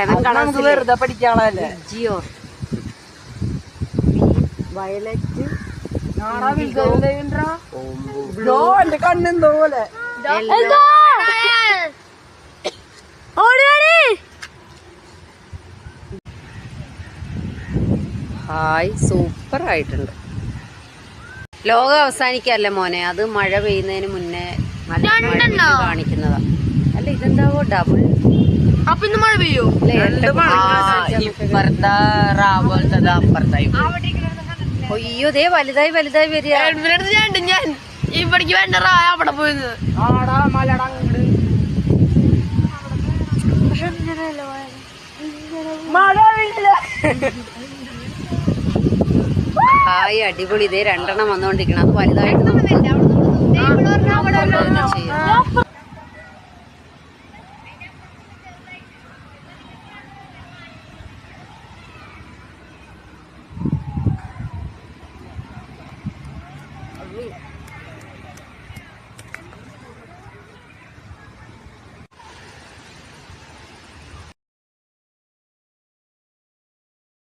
Seven colours വെറുതെ പഠിക്കാളല്ലേ. Jio violet എന്റെ കണ്ണെന്തോ പോലെ. ഹായ് സൂപ്പർ ആയിട്ടുണ്ട്. ലോകം അവസാനിക്കല്ലേ മോനെ, അത് മഴ പെയ്യുന്നതിന് മുന്നേ കാണിക്കുന്നതാ. അല്ല ഇതെന്താവോ ഡബിൾ. അപ്പൊ ഇന്ന് മഴ പെയ്യോ? അയ്യോ ദേ വലുതായി വലുതായി വരിക. ഞാൻ ഇവിടേക്ക് വേണ്ട അവിടെ പോയത്. ഹായ് അടിപൊളി. ഇതേ രണ്ടെണ്ണം വന്നോണ്ടിരിക്കണം. അത് വലുതായിട്ട് ചെയ്യാം.